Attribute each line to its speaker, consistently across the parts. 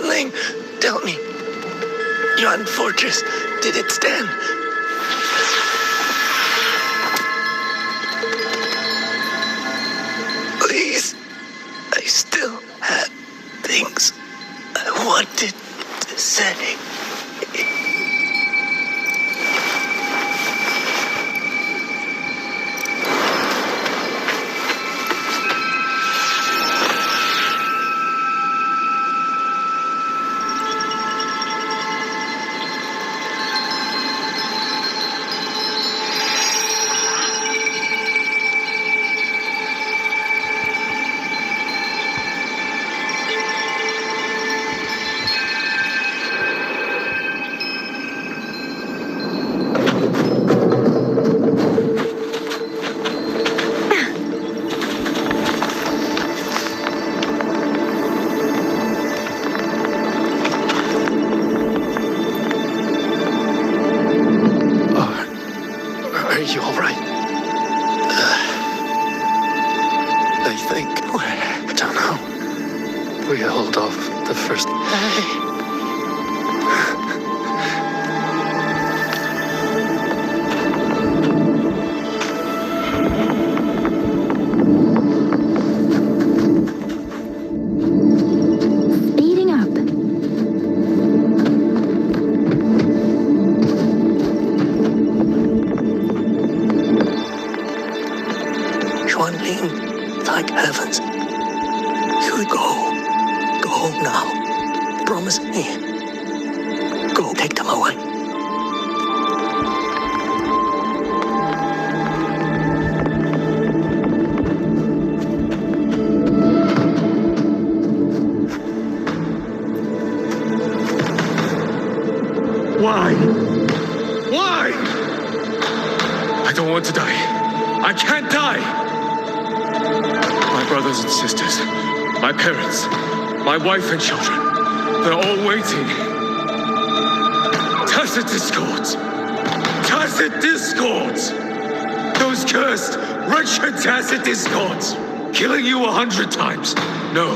Speaker 1: Ling, tell me, yon fortress, did it stand? Please, I still had things I wanted to say. Are you all right? I think I don't know. We held off the first day.
Speaker 2: Speeding up.
Speaker 1: Xuanling, thank heavens. You go. Go home now. Promise me. Go take them away.
Speaker 3: Why? Why? I don't want to die. I can't die. My brothers and sisters, my parents, my wife and children, they're all waiting. Tacit discords. Tacit discords. Those cursed, wretched tacit discords. Killing you 100 times. No,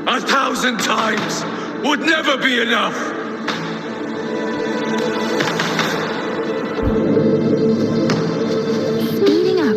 Speaker 3: 1,000 times would never be enough.
Speaker 2: Speeding up.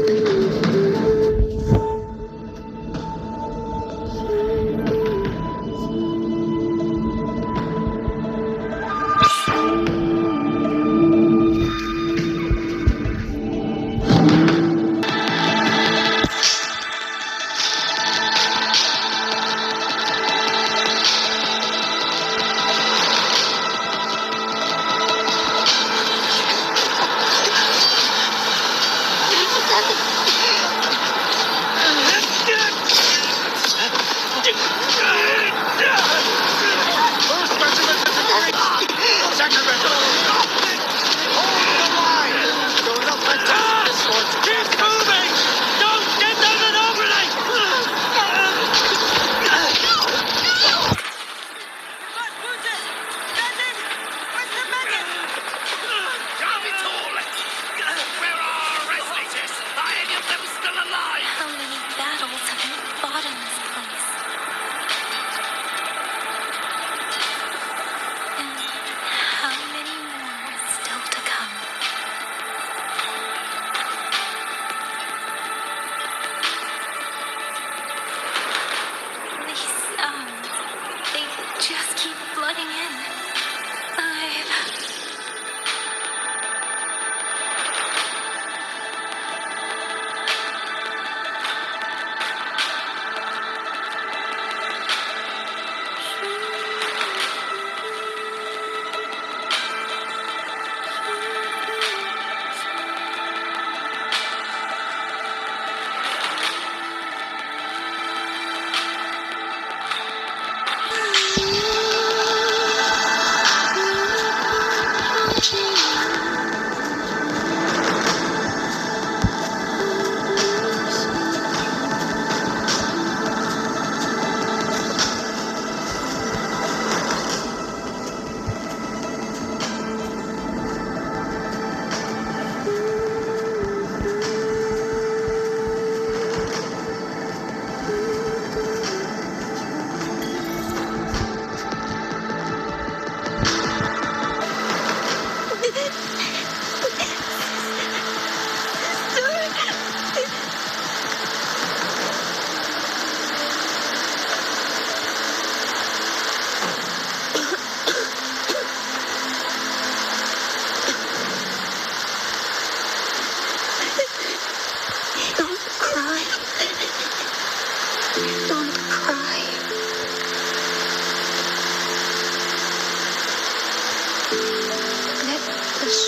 Speaker 4: How many battles have you fought in this place? And how many more are still to come? These sounds, they just keep flooding in.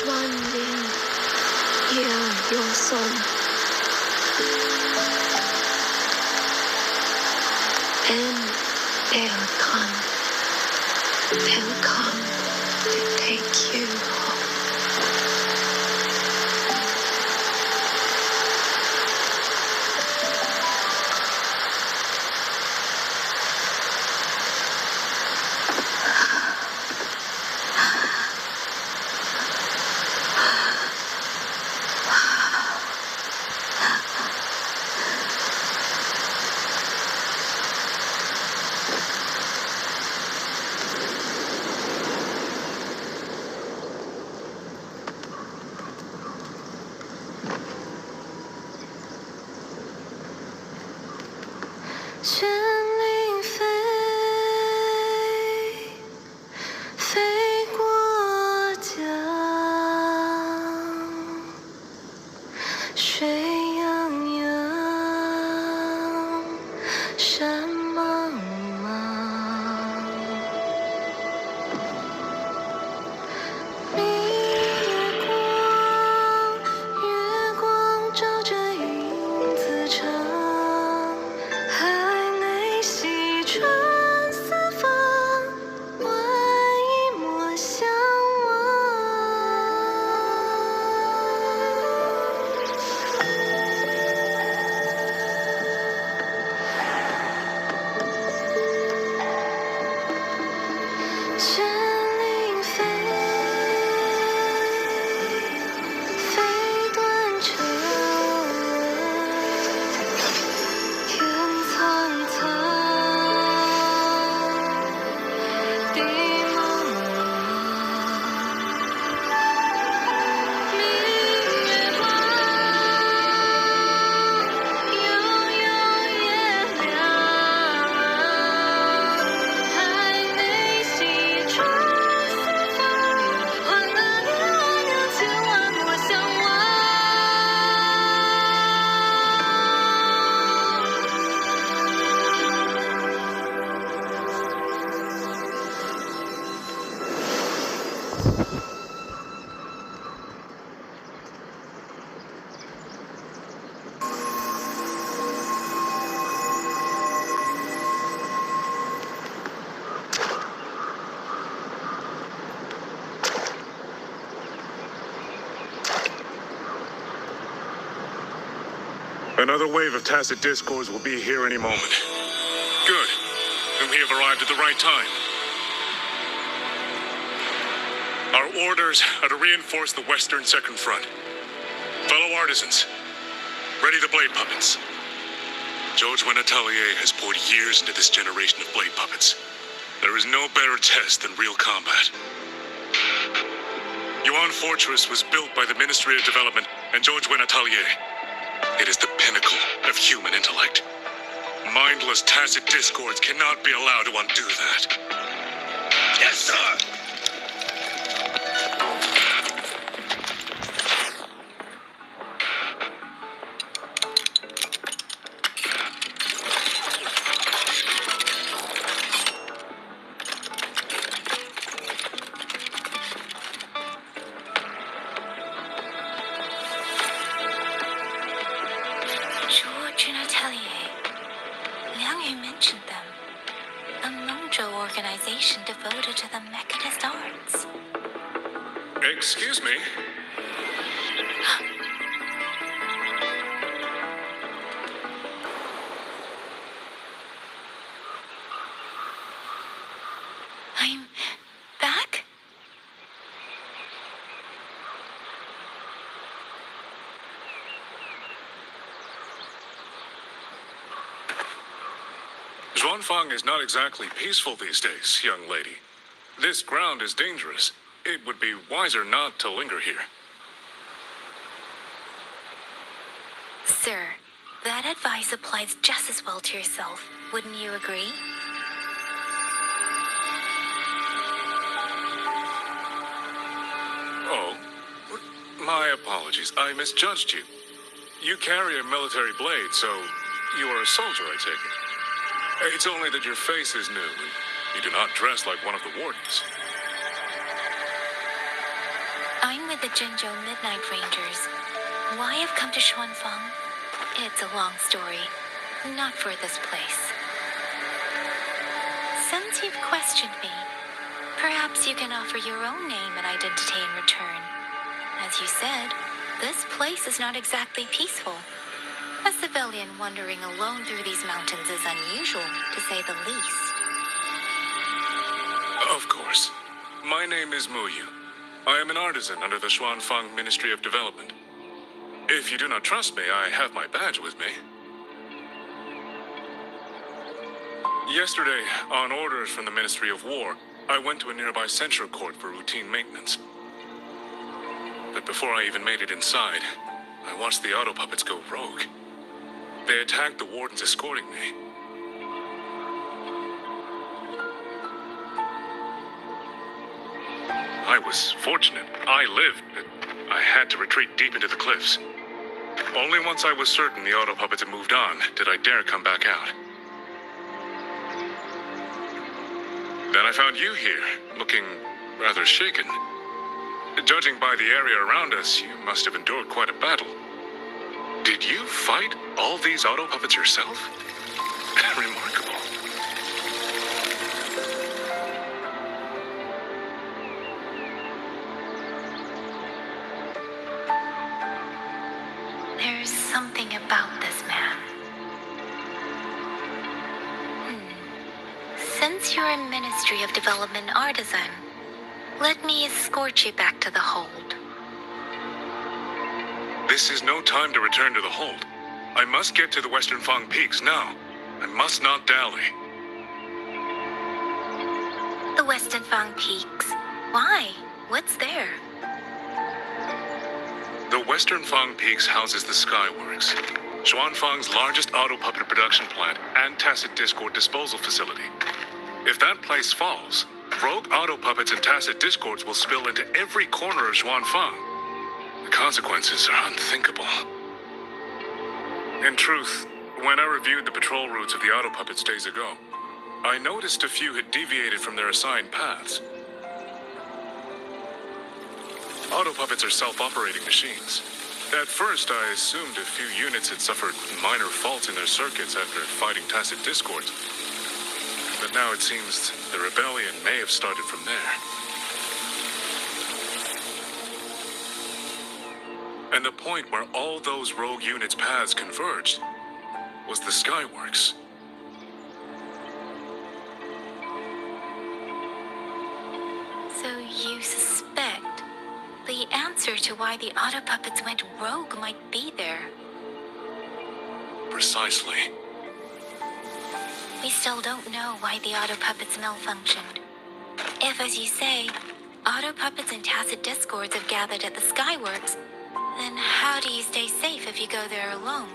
Speaker 4: 万年也有松。And they'll come to take you home.
Speaker 2: 旋铃飞，飞过江，水洋洋，山茫茫。明月光照着影子长。西川四方，万一莫相忘。旋铃飞，飞断肠，天苍苍。
Speaker 3: Another wave of tacit discords will be here any moment. Good. Then we have arrived at the right time. Our orders are to reinforce the western second front. Fellow artisans, ready the blade puppets. George Atelier has poured years into this generation of blade puppets. There is no better test than real combat. Yuan Fortress was built by the Ministry of Development and George Atelier. It is the pinnacle of human intellect. Mindless tacit discords cannot be allowed to undo that. Yes, sir!
Speaker 4: Organization devoted to the mechanist arts.
Speaker 3: Excuse me?
Speaker 4: I'm back?
Speaker 3: Zhuanfang is not exactly peaceful these days, young lady. This ground is dangerous. It would be wiser not to linger here.
Speaker 4: Sir, that advice applies just as well to yourself. Wouldn't you agree?
Speaker 3: Oh, my apologies. I misjudged you. You carry a military blade, so you are a soldier, I take it. It's only that your face is new, and you do not dress like one of the wardens.
Speaker 4: I'm with the Jinzhou Midnight Rangers. Why I've come to Xuanfang? It's a long story, not for this place. Since you've questioned me, perhaps you can offer your own name and identity in return. As you said, this place is not exactly peaceful. A civilian wandering alone through these mountains is unusual, to say the least.
Speaker 3: Of course. My name is Mu Yu. I am an artisan under the Xuanfang Ministry of Development. If you do not trust me, I have my badge with me. Yesterday, on orders from the Ministry of War, I went to a nearby censure court for routine maintenance. But before I even made it inside, I watched the auto puppets go rogue. They attacked the wardens escorting me. I was fortunate. I lived, but I had to retreat deep into the cliffs. Only once I was certain the auto puppets had moved on did I dare come back out. Then I found you here, looking rather shaken. Judging by the area around us, you must have endured quite a battle. Did you fight all these auto puppets yourself? Remarkable.
Speaker 4: There's something about this man. Since you're a Ministry of Development artisan, let me escort you back to the hold.
Speaker 3: This is no time to return to the hold. I must get to the Western Fang Peaks now. I must not dally.
Speaker 4: The Western Fang Peaks? Why? What's there?
Speaker 3: The Western Fang Peaks houses the Skyworks, Xuanfang's largest auto puppet production plant and tacit discord disposal facility. If that place falls, rogue auto puppets and tacit discords will spill into every corner of Xuanfang. The consequences are unthinkable. In truth, when I reviewed the patrol routes of the auto puppets days ago, I noticed a few had deviated from their assigned paths. Auto puppets are self-operating machines. At first, I assumed a few units had suffered minor faults in their circuits after fighting tacit discords. But now it seems the rebellion may have started from there. And the point where all those rogue units' paths converged was the Skyworks.
Speaker 4: So you suspect the answer to why the auto puppets went rogue might be there.
Speaker 3: Precisely.
Speaker 4: We still don't know why the auto puppets malfunctioned. If, as you say, auto puppets and tacit discords have gathered at the Skyworks, then how do you stay safe if you go there alone?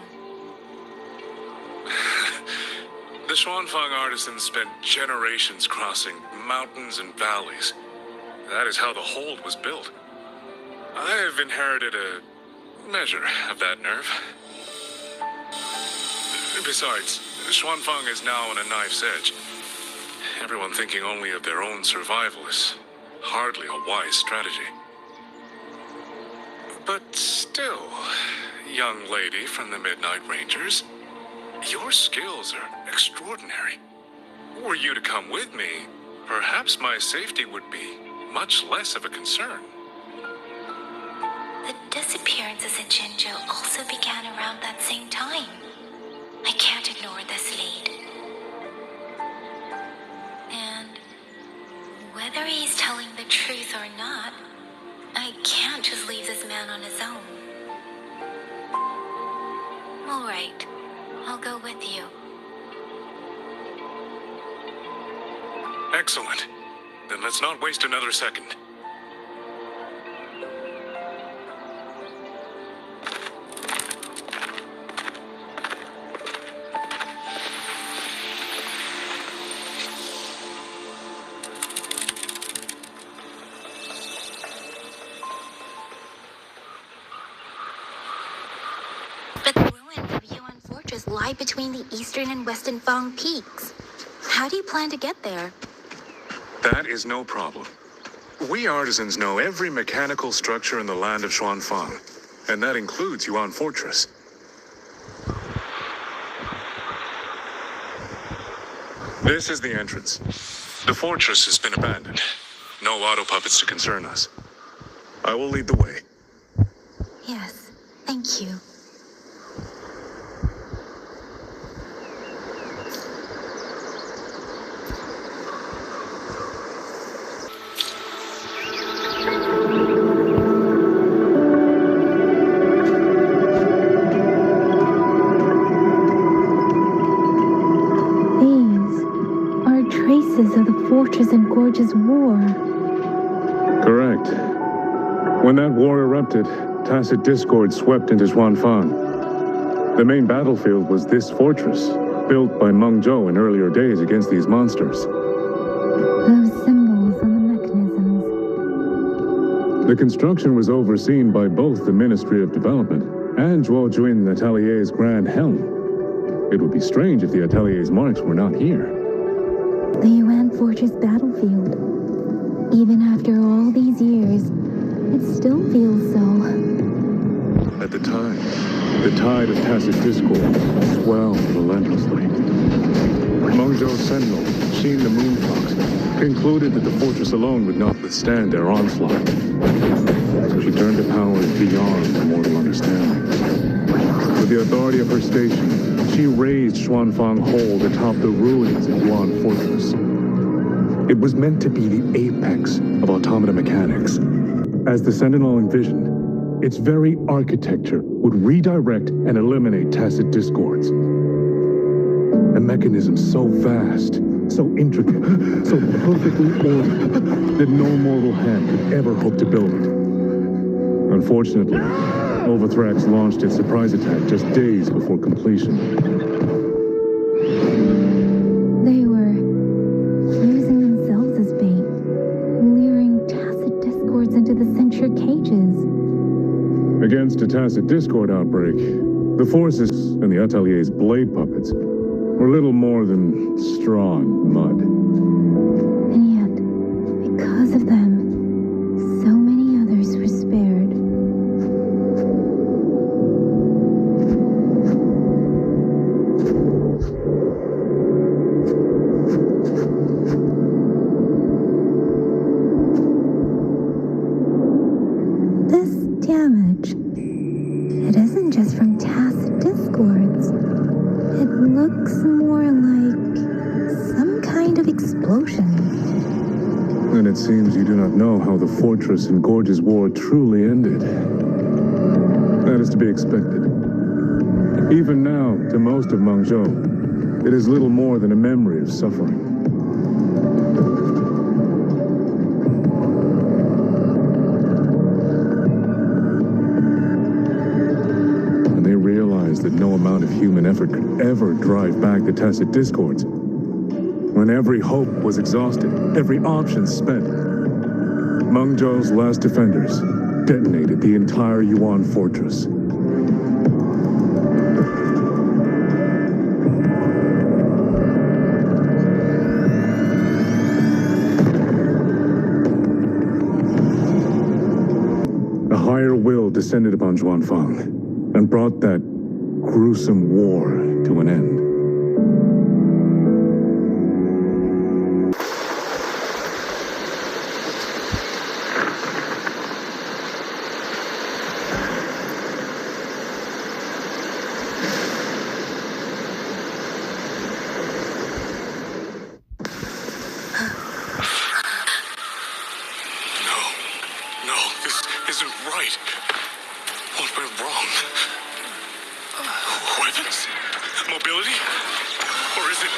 Speaker 3: The Xuanfang artisans spent generations crossing mountains and valleys. That is how the hold was built. I have inherited a measure of that nerve. Besides, Xuanfang is now on a knife's edge. Everyone thinking only of their own survival is hardly a wise strategy. But still, young lady from the Midnight Rangers, your skills are extraordinary. Were you to come with me, perhaps my safety would be much less of a concern.
Speaker 4: The disappearances in Jinzhou also began around that same time. I can't ignore this lead. And whether he's telling the truth or not, I can't just leave this man on his own. All right, I'll go with you.
Speaker 3: Excellent. Then let's not waste another second.
Speaker 4: But the ruins of Yuan Fortress lie between the eastern and western Fang Peaks. How do you plan to get there?
Speaker 3: That is no problem. We artisans know every mechanical structure in the land of Xuanfang, and that includes Yuan Fortress. This is the entrance. The fortress has been abandoned. No auto puppets to concern us. I will lead the way.
Speaker 4: Yes, thank you.
Speaker 2: Of the fortress and gorge's war.
Speaker 3: Correct. When that war erupted, tacit discord swept into Xuanfang. The main battlefield was this fortress, built by Meng Zhou in earlier days against these monsters.
Speaker 2: Those symbols and the mechanisms.
Speaker 3: The construction was overseen by both the Ministry of Development and Zhuo Jun Atelier's Grand Helm. It would be strange if the Atelier's marks were not here.
Speaker 2: The Yuan Fortress battlefield. Even after all these years, it still feels so.
Speaker 3: At the time, the tide of tacit discord swelled relentlessly. Meng Zhou's sentinel, seeing the moonfox, concluded that the fortress alone would not withstand their onslaught. So she turned to powers beyond mortal understanding. With the authority of her station, she raised Xuanfang Hold atop the ruins of Yuan Fortress. It was meant to be the apex of automata mechanics. As the Sentinel envisioned, its very architecture would redirect and eliminate tacit discords. A mechanism so vast, so intricate, so perfectly ordered, that no mortal hand could ever hope to build it. Unfortunately, Overthrax launched its surprise attack just days before completion.
Speaker 2: They were using themselves as bait, luring tacit discords into the censure cages.
Speaker 3: Against a tacit discord outbreak, the forces and the Atelier's blade puppets were little more than straw and mud.
Speaker 2: And yet, because of them, so many others were spared. This damage, it isn't just from tacit discords. It looks more like some kind of explosion.
Speaker 3: And it seems you do not know how the fortress and Gorge's war truly ended. That is to be expected. Even now, to most of Meng Zhou, it is little more than a memory of suffering. And they realized that no amount of human effort could ever drive back the tacit discords. When every hope was exhausted, every option spent, Meng Zhou's last defenders detonated the entire Yuan Fortress. A higher will descended upon Xuanfang and brought that gruesome war to an end. No, this isn't right. What went wrong? Weapons? Mobility? Or is it...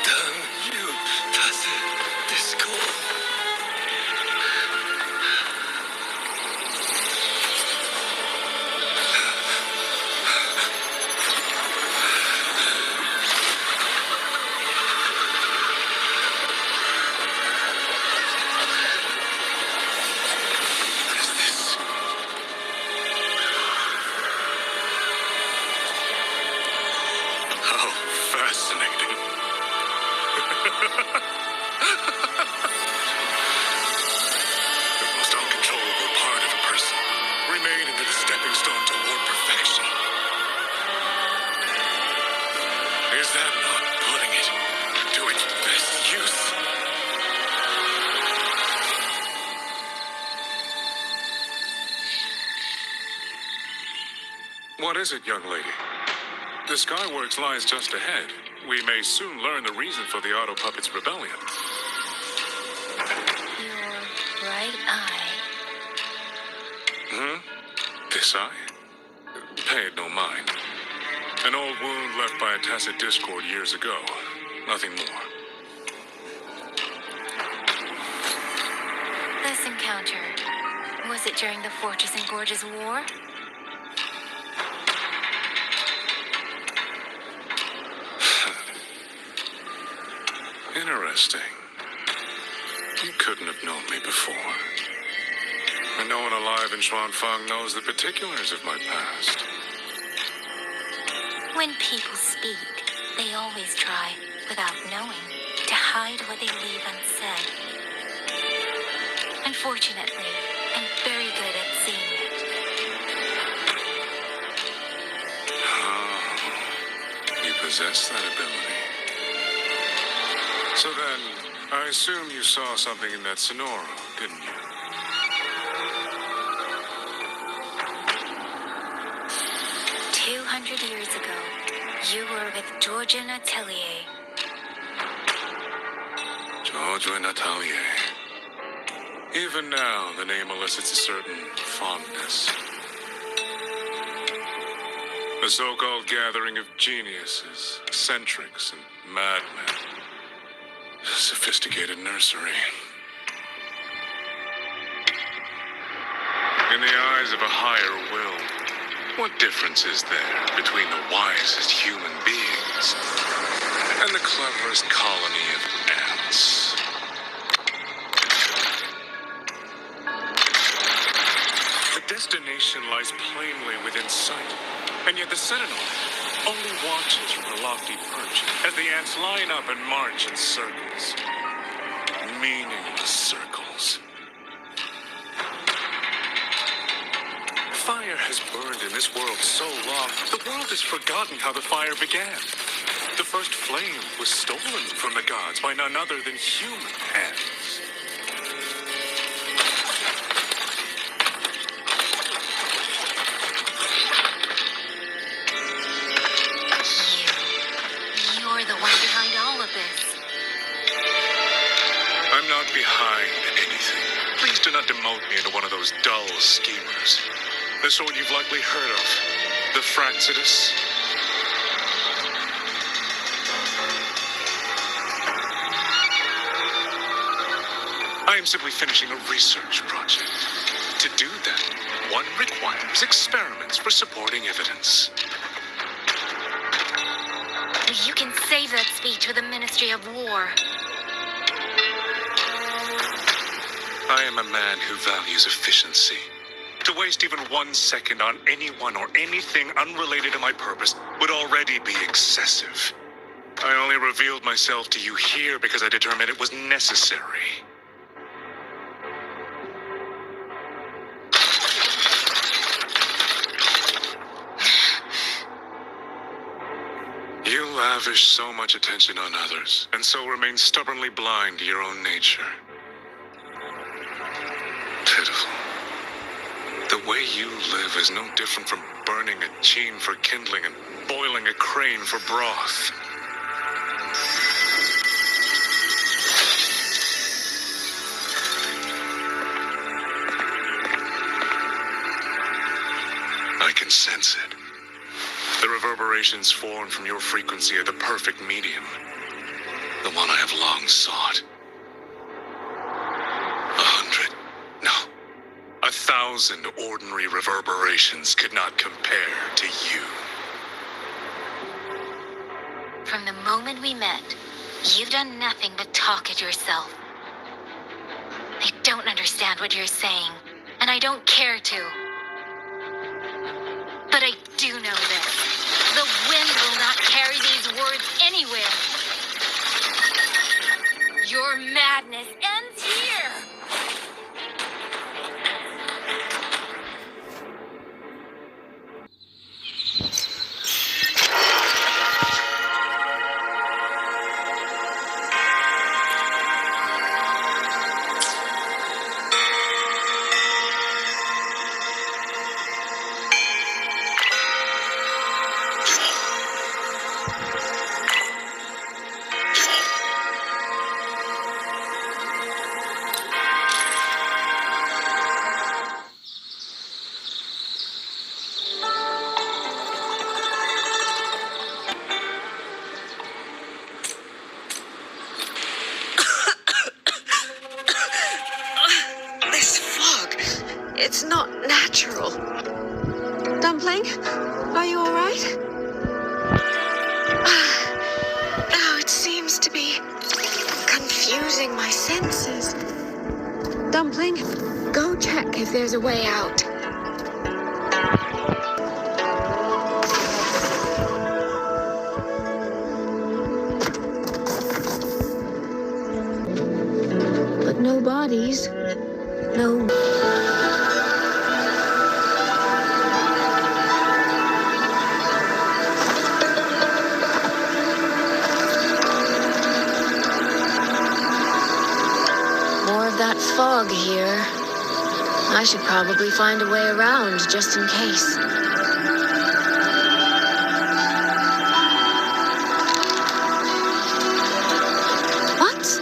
Speaker 3: Damn you, tacit discord. fascinating. The most uncontrollable part of a person, remade into the stepping stone toward perfection. Is that not putting it to its best use? What is it, young lady? The Skyworks lies just ahead. We may soon learn the reason for the Auto Puppet's rebellion.
Speaker 4: Your right eye.
Speaker 3: This eye? Pay it no mind. An old wound left by a tacit discord years ago. Nothing more.
Speaker 4: This encounter, was it during the Fortress and Gorges War?
Speaker 3: Interesting. You couldn't have known me before. And no one alive in Xuanfang knows the particulars of my past.
Speaker 4: When people speak, they always try, without knowing, to hide what they leave unsaid. Unfortunately, I'm very good at seeing it.
Speaker 3: Oh, you possess that ability. So then, I assume you saw something in that Sonoro, didn't you?
Speaker 4: Years ago, you were with Georgia Atelier.
Speaker 3: Georgia Atelier. Even now, the name elicits a certain fondness. A so-called gathering of geniuses, eccentrics, and madmen. A sophisticated nursery. In the eyes of a higher will, what difference is there between the wisest human beings and the cleverest colony of ants? The destination lies plainly within sight, and yet the Sentinel only watches from her lofty perch as the ants line up and march in circles. Meaningless circles. Fire has burned in this world so long, the world has forgotten how the fire began. The first flame was stolen from the gods by none other than human hands.
Speaker 4: You're the one behind all of this.
Speaker 3: I'm not behind anything. Please do not demote me into one of those dull schemers. The sort you've likely heard of. The Fraxidus. I am simply finishing a research project. To do that, one requires experiments for supporting evidence.
Speaker 4: You can save that speech for the Ministry of War.
Speaker 3: I am a man who values efficiency. To waste even 1 second on anyone or anything unrelated to my purpose would already be excessive. I only revealed myself to you here because I determined it was necessary. You lavish so much attention on others, and so remain stubbornly blind to your own nature. Pitiful. The way you live is no different from burning a chine for kindling and boiling a crane for broth. I can sense it. The reverberations formed from your frequency are the perfect medium. The one I have long sought. 100, no, 1,000 ordinary reverberations could not compare to you.
Speaker 4: From the moment we met, you've done nothing but talk at yourself. I don't understand what you're saying, and I don't care to. But I do know this. The wind will not carry these words anywhere. Your madness ends here.
Speaker 5: It's not natural. Dumpling, are you all right? Now it seems to be confusing my senses. Dumpling, go check if there's a way out. But no bodies. No. That fog here. I should probably find a way around just in case. What?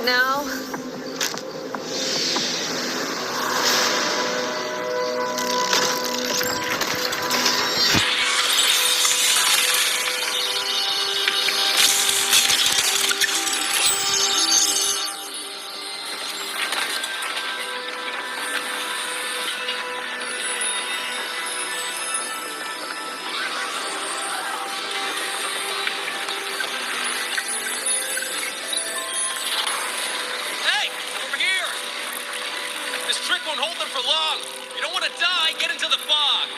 Speaker 5: Now?
Speaker 3: Won't hold them for long. You don't want to die, get into the fog.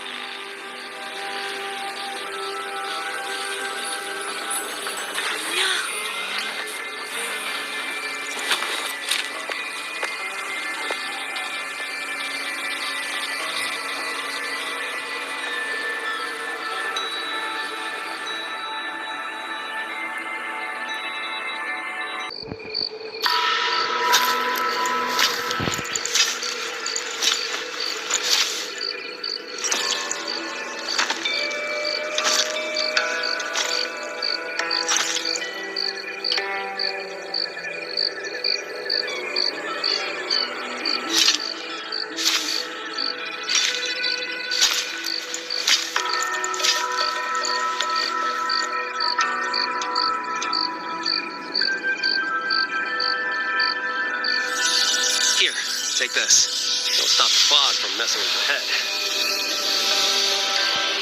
Speaker 3: Take this. It'll stop the fog from messing with your head.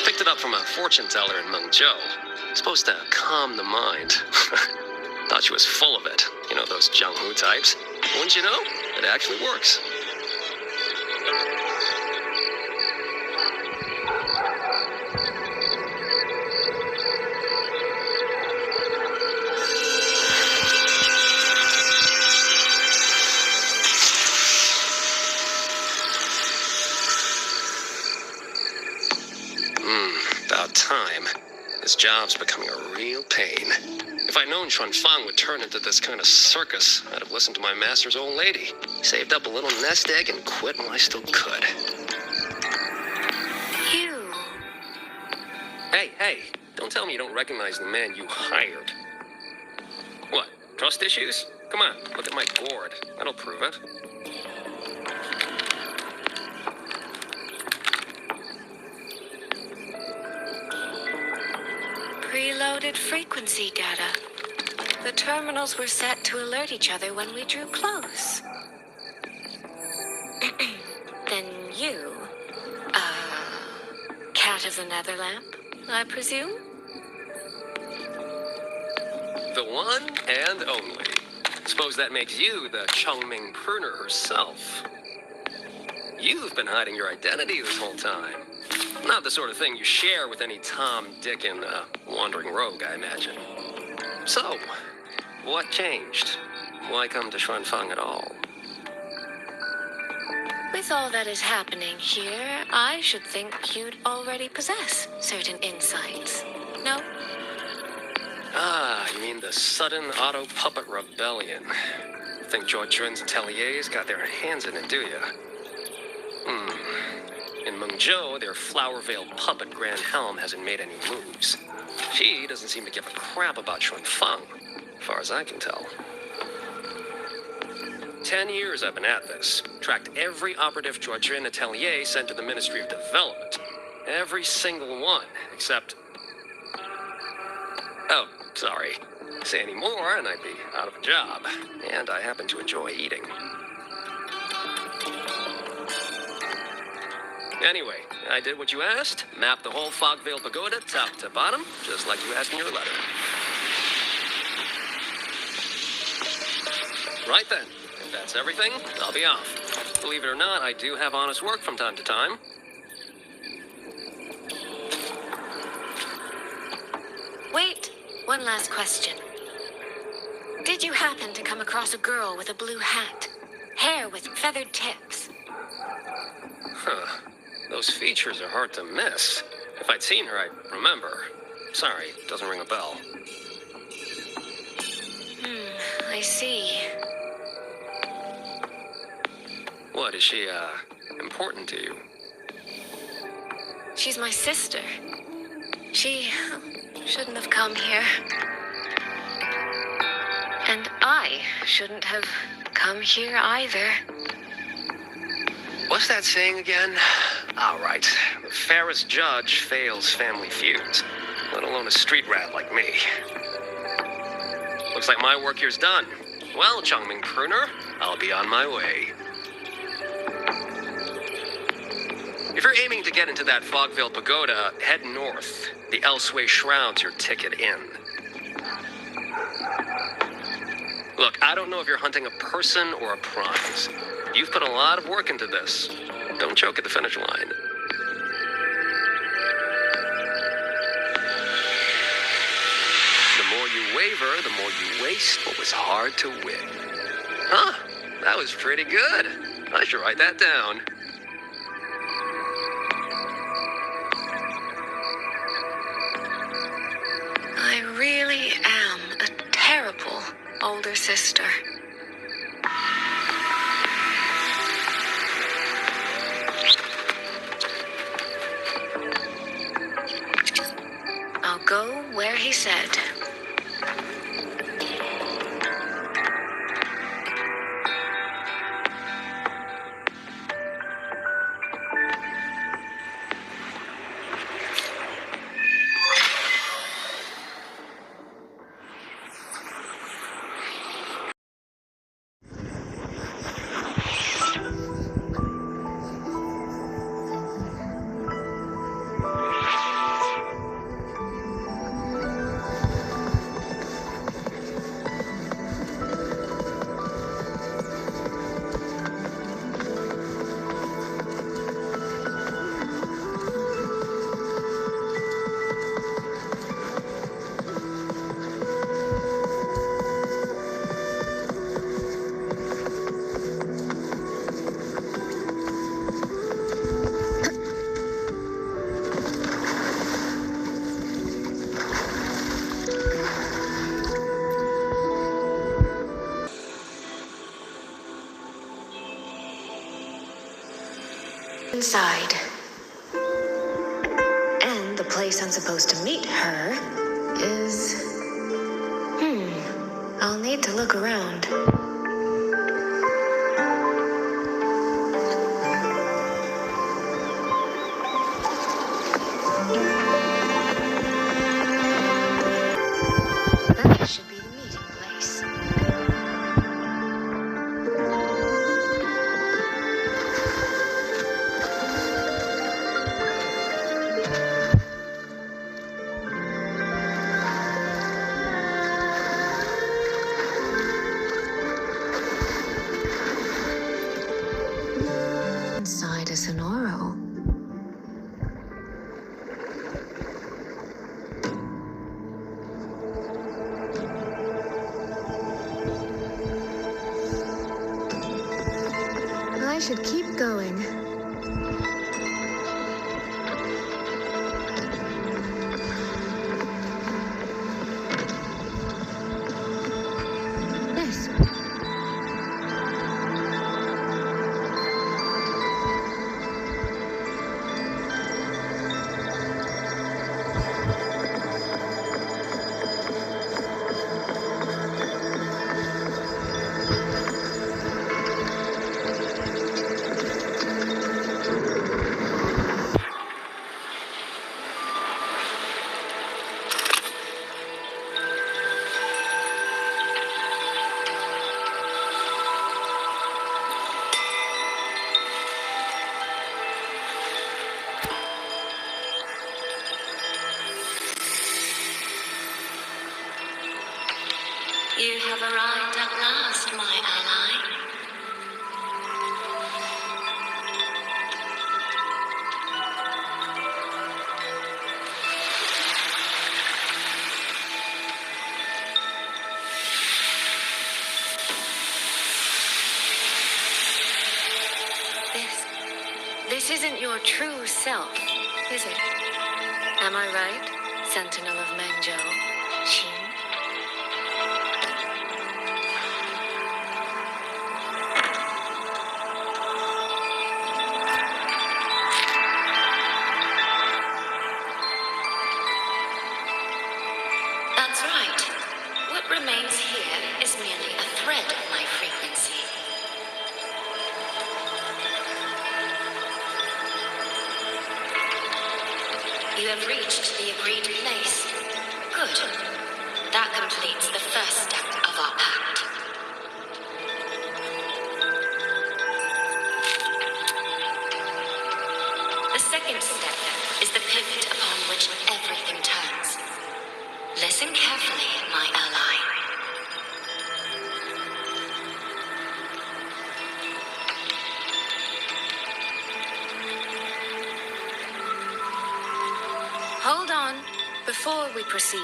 Speaker 3: Picked it up from a fortune teller in Mengzhou. Supposed to calm the mind.
Speaker 6: Thought she was full of it. You know, those Jung-Hoo types. Wouldn't you know? It actually works. About time. This job's becoming a real pain. If I'd known Xuanfang would turn into this kind of circus, I'd have listened to my master's old lady. Saved up a little nest egg and quit while I still could.
Speaker 4: You.
Speaker 6: Hey, don't tell me you don't recognize the man you hired. What, trust issues? Come on, look at my board. That'll prove it.
Speaker 4: Preloaded frequency data. The terminals were set to alert each other when we drew close. Then you, cat of the Netherlamp, I presume?
Speaker 6: The one and only. Suppose that makes you the Chongming pruner herself. You've been hiding your identity this whole time. Not the sort of thing you share with any Tom, Dick, and wandering rogue, I imagine. So, what changed? Why come to Xuanfang at all?
Speaker 4: With all that is happening here, I should think you'd already possess certain insights. No?
Speaker 6: Ah, you mean the sudden auto-puppet rebellion. Think George Jun's ateliers got their hands in it, do you? In Mengzhou, their flower-veiled puppet Grand Helm hasn't made any moves. She doesn't seem to give a crap about Xuanfang, as far as I can tell. 10 years I've been at this. Tracked every operative Georgian atelier sent to the Ministry of Development. Every single one, except... Oh, sorry. Say any more and I'd be out of a job. And I happen to enjoy eating. Anyway, I did what you asked. Mapped the whole Fogvale Pagoda top to bottom, just like you asked in your letter. Right then. If that's everything, I'll be off. Believe it or not, I do have honest work from time to time.
Speaker 4: Wait, one last question. Did you happen to come across a girl with a blue hat? Hair with feathered tips?
Speaker 6: Huh. Those features are hard to miss. If I'd seen her, I'd remember. Sorry, doesn't ring a bell.
Speaker 4: I see.
Speaker 6: What, is she, important to you?
Speaker 4: She's my sister. She shouldn't have come here. And I shouldn't have come here either.
Speaker 6: What's that saying again? All right. The fairest judge fails family feuds, let alone a street rat like me. Looks like my work here's done. Well, Chongming Pruner, I'll be on my way. If you're aiming to get into that Fogvale Pagoda, head north. The Elseway Shroud's your ticket in. Look, I don't know if you're hunting a person or a prize. You've put a lot of work into this. Don't choke at the finish line. The more you waver, the more you waste what was hard to win. Huh, that was pretty good. I should write that down.
Speaker 4: I really am a terrible older sister. I'll go where he said.
Speaker 5: inside. And the place I'm supposed to meet her is... I'll need to look around. That should be the meeting place. Inside a Sonoro. I should keep going. This.
Speaker 4: You have arrived at last, my ally. This isn't your true self, is it? Am I right, Sentinel of Mengzhou, Xin? That's right. What remains here is merely a thread of my frequency. You have reached the agreed place. Good. That completes the first step of our pact. The second step is the pivot upon which everything turns. Listen carefully, my ally. Hold on. Before we proceed,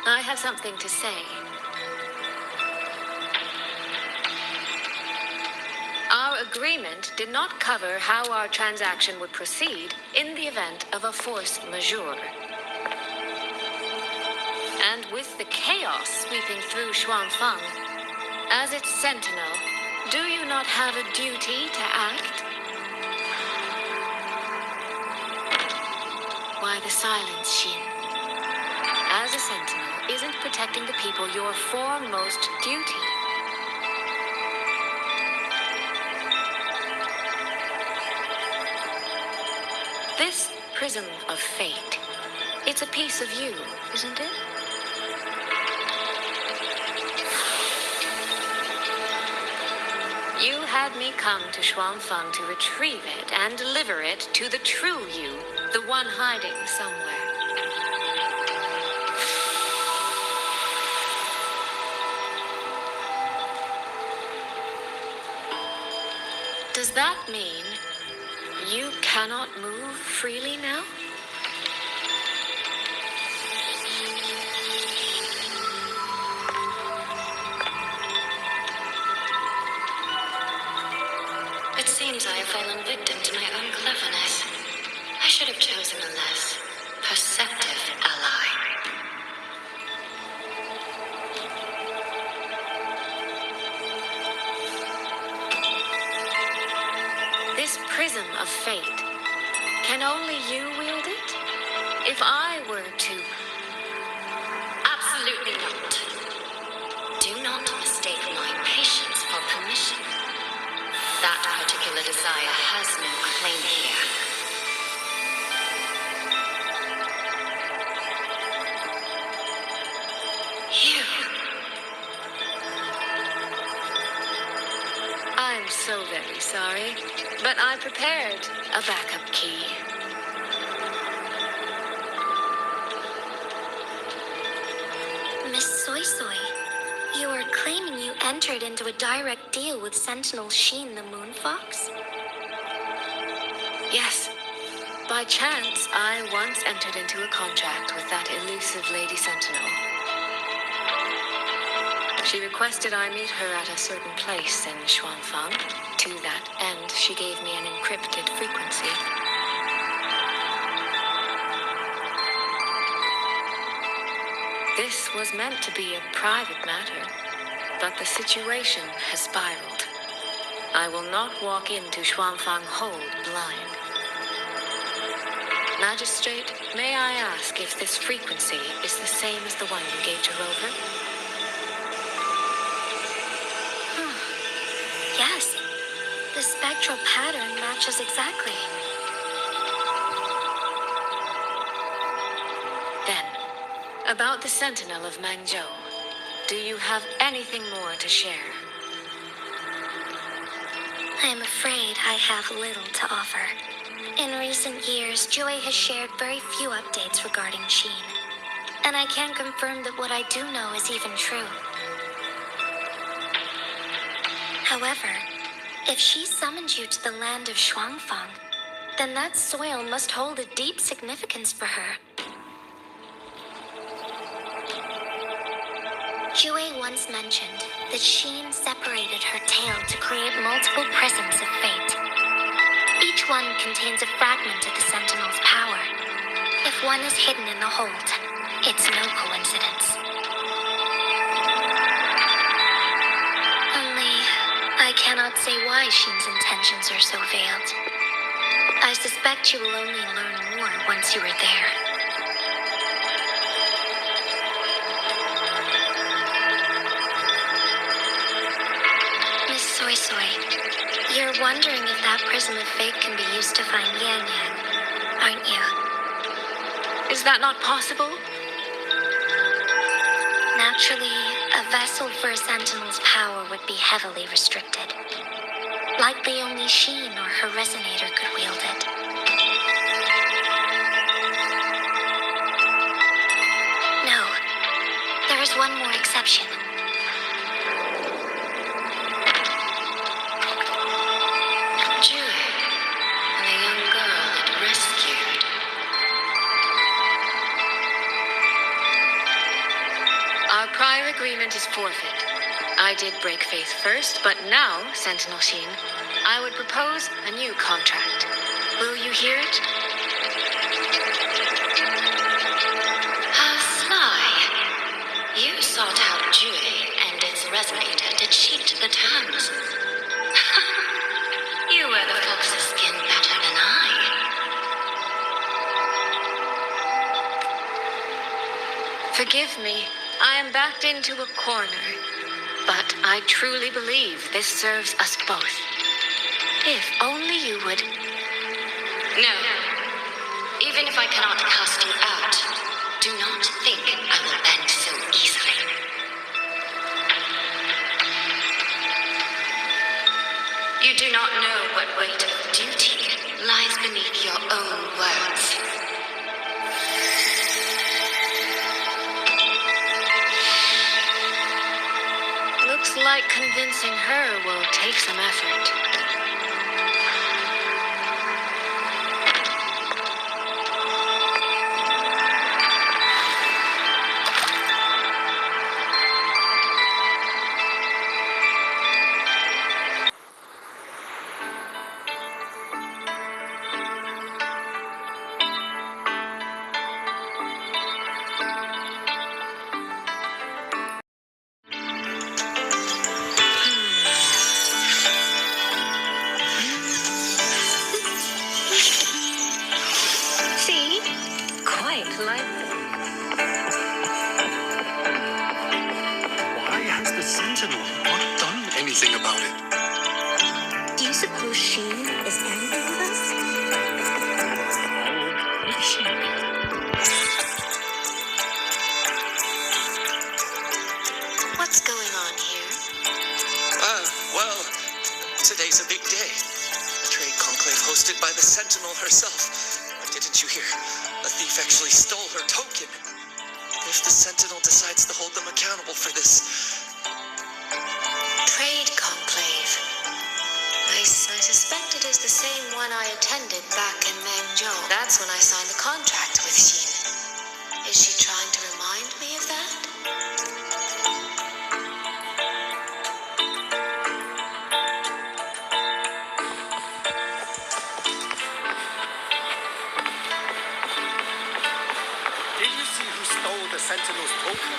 Speaker 4: I have something to say. Our agreement did not cover how our transaction would proceed in the event of a force majeure. And with the chaos sweeping through Shuangfang, as its sentinel, do you not have a duty to act? Why the silence, Xin? As a sentinel, isn't protecting the people your foremost duty? This prism of fate, it's a piece of you, isn't it? You had me come to Shuangfang to retrieve it and deliver it to the true you, the one hiding somewhere. Does that mean you cannot move freely now? It seems I have fallen victim to my own cleverness. I should have chosen a less perceptive ally. This prism of fate
Speaker 7: Can only you wield it? If I were to...
Speaker 8: Absolutely not. Do not mistake my patience for permission. That particular desire has no claim here. You.
Speaker 7: I'm so very sorry, but I prepared a backup key.
Speaker 4: Miss Soy Soy, you are claiming you entered into a direct deal with Sentinel Sheen the Moon Fox?
Speaker 7: Yes. By chance, I once entered into a contract with that elusive Lady Sentinel. She requested I meet her at a certain place in Xuanfang. To that end, she gave me an encrypted frequency. This was meant to be a private matter, but the situation has spiraled. I will not walk into Xuanfang Hold blind. Magistrate, may I ask if this frequency is the same as the one you gave to Rover?
Speaker 4: Yes. The spectral pattern matches exactly.
Speaker 7: Then, about the Sentinel of Mangzhou, do you have anything more to share?
Speaker 4: I am afraid I have little to offer. In recent years, Jue has shared very few updates regarding Sheen, and I can confirm that what I do know is even true. However, if she summoned you to the land of Xuanfang, then that soil must hold a deep significance for her. Jue once mentioned that Sheen separated her tail to create multiple prisms of fate. Each one contains a fragment of the Sentinel's power. If one is hidden in the hold, it's no coincidence. Only, I cannot say why Sheen's intentions are so veiled. I suspect you will only learn more once you are there. Miss Soy Soy, you're wondering if that prism of fate can be used to find Yan Yan, aren't you?
Speaker 7: Is that not possible?
Speaker 4: Naturally, a vessel for a Sentinel's power would be heavily restricted. Likely only Sheen or her resonator could wield it. No, there is one more exception.
Speaker 8: Jue, the young girl it rescued.
Speaker 7: Our prior agreement is forfeit. I did break faith first, but now, Sentinel Sheen, I would propose a new contract. Will you hear it?
Speaker 8: How sly. You sought out Jue and its resonator to cheat the terms. You wear the fox's skin better than I.
Speaker 7: Forgive me, I am backed into a corner. But I truly believe this serves us both. If only you would...
Speaker 8: No. Even if I cannot cast you out, do not think I will bend so easily. You do not know what weight of duty lies beneath your own words.
Speaker 7: Looks like convincing her will take some effort.
Speaker 1: Sentinel not done anything about it.
Speaker 5: Do you suppose she is angry with us?
Speaker 1: Oh, is she?
Speaker 7: What's going on here?
Speaker 9: Well, today's a big day. A trade conclave hosted by the Sentinel herself. Didn't you hear? A thief actually stole her token. If the Sentinel decides to hold them accountable for this...
Speaker 7: Trade conclave. I suspect it is the same one I attended back in Mengzhou. That's when I signed the contract with Xin. Is she trying to remind me of that?
Speaker 3: Did you see who stole the Sentinel's token?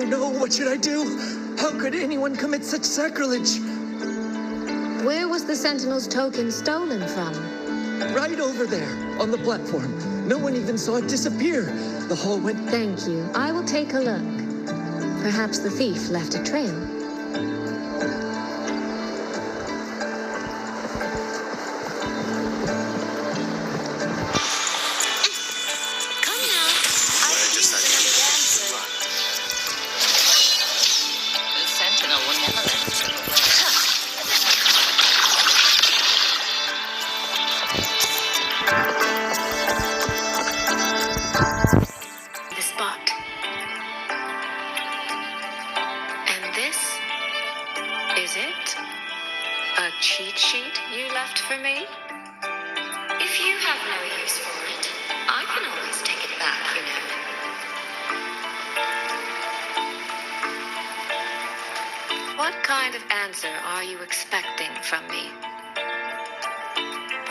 Speaker 9: No, what should I do? How could anyone commit such sacrilege?
Speaker 5: Where was the Sentinel's token stolen from?
Speaker 9: Right over there, on the platform. No one even saw it disappear. The hall went...
Speaker 5: Thank you. I will take a look. Perhaps the thief left a trail.
Speaker 7: Come now. I could use another answer.
Speaker 8: The Sentinel will never let it slip away.
Speaker 7: The spot. And this is it? A cheat sheet you left for me?
Speaker 8: If you have no use for it, I can always take it back, you know.
Speaker 7: What kind of answer are you expecting from me?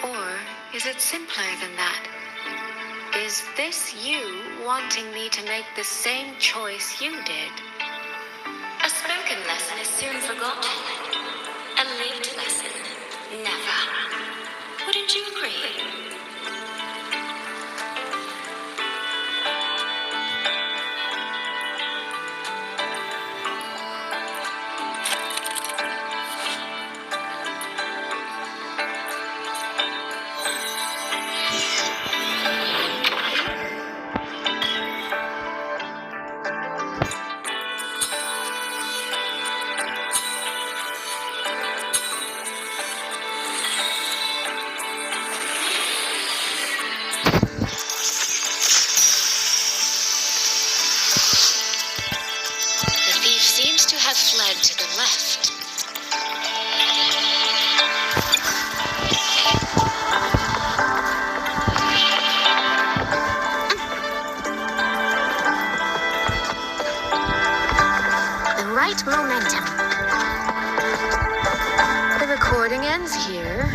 Speaker 7: Or is it simpler than that? Is this you wanting me to make the same choice you did?
Speaker 8: A spoken lesson is soon forgotten. A lived lesson, never. Wouldn't you agree?
Speaker 7: The thief seems to have fled to the left. The right momentum. The recording ends here.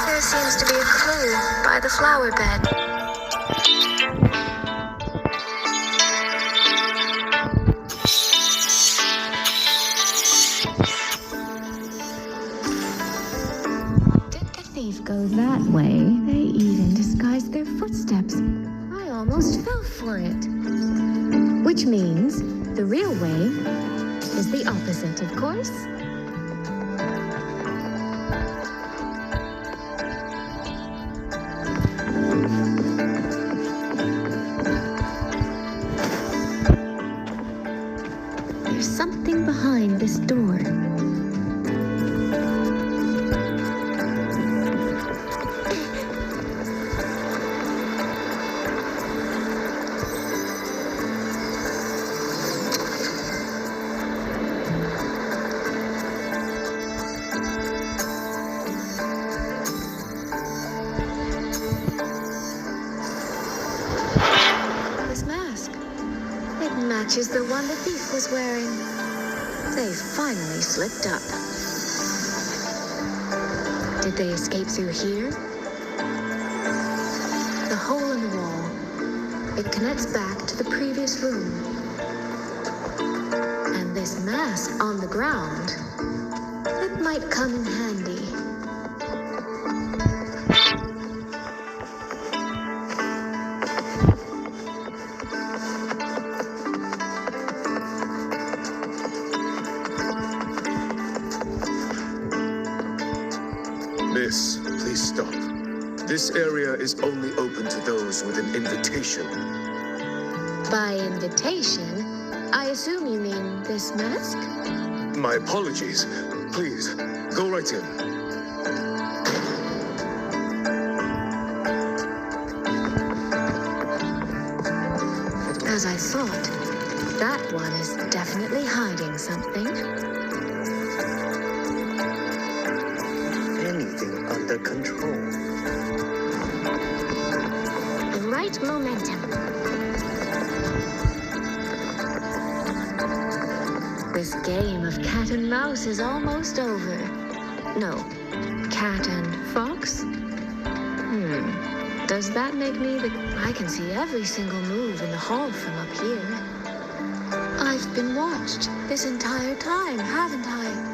Speaker 7: There seems to be a clue by the flower bed.
Speaker 2: Did the thief go that way? They even disguised their footsteps. I almost fell for it. Which means the real way is the opposite, of course. There's something behind this door.
Speaker 5: This mask. It matches the one the thief was wearing. They finally slipped up. Did they escape through here? The hole in the wall. It connects back to the previous room. And this mask on the ground. It might come in handy.
Speaker 3: Miss, please stop. This area is only open to those with an invitation.
Speaker 2: By invitation, I assume you mean this mask?
Speaker 3: My apologies. Please, go right in.
Speaker 2: As I thought, that one is definitely hiding something.
Speaker 1: Anything under control.
Speaker 2: The right momentum. This game of cat and mouse is almost over. No, cat and fox? Does that make me the... I can see every single move in the hall from up here. I've been watched this entire time, haven't I?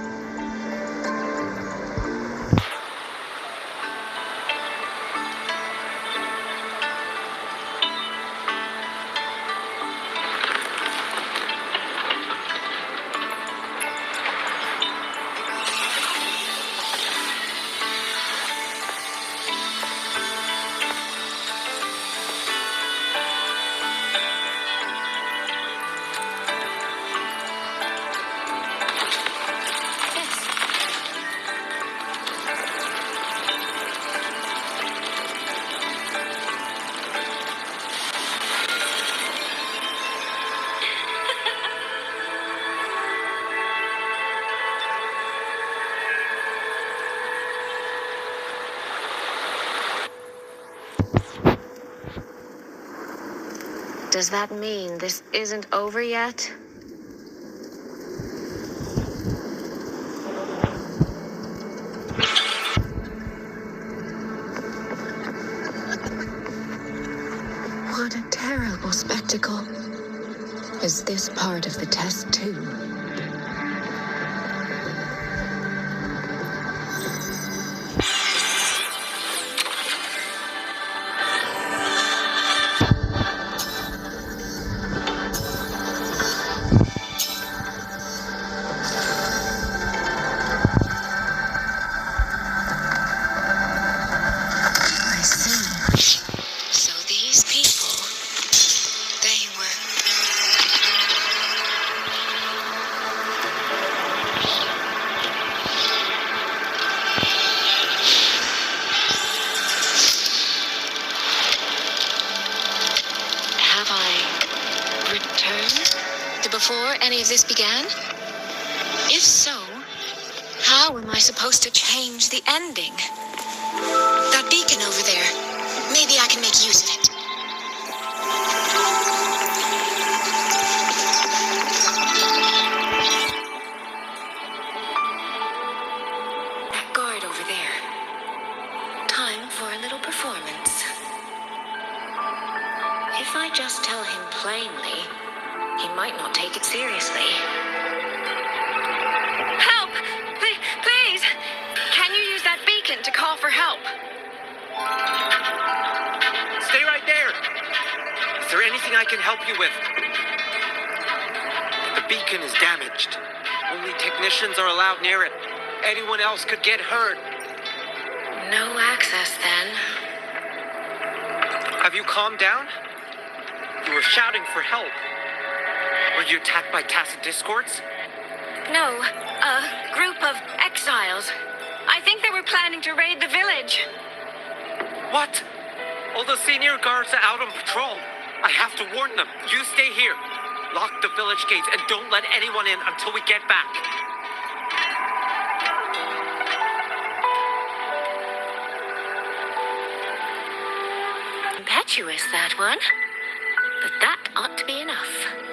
Speaker 2: Does that mean this isn't over yet? What a terrible spectacle. Is this part of the test too? Before any of this began? If so, how am I supposed to change the ending? That beacon over there. Maybe I can make use of it. That guard over there. Time for a little performance. If I just tell him plainly, he might not take it seriously. Help! Please! Can you use that beacon to call for help?
Speaker 10: Stay right there! Is there anything I can help you with? The beacon is damaged. Only technicians are allowed near it. Anyone else could get hurt.
Speaker 2: No access, then.
Speaker 10: Have you calmed down? You were shouting for help. Were you attacked by tacit discords?
Speaker 2: No, a group of exiles. I think they were planning to raid the village.
Speaker 10: What? All the senior guards are out on patrol. I have to warn them. You stay here. Lock the village gates and don't let anyone in until we get back.
Speaker 2: Impetuous, that one. But that ought to be enough.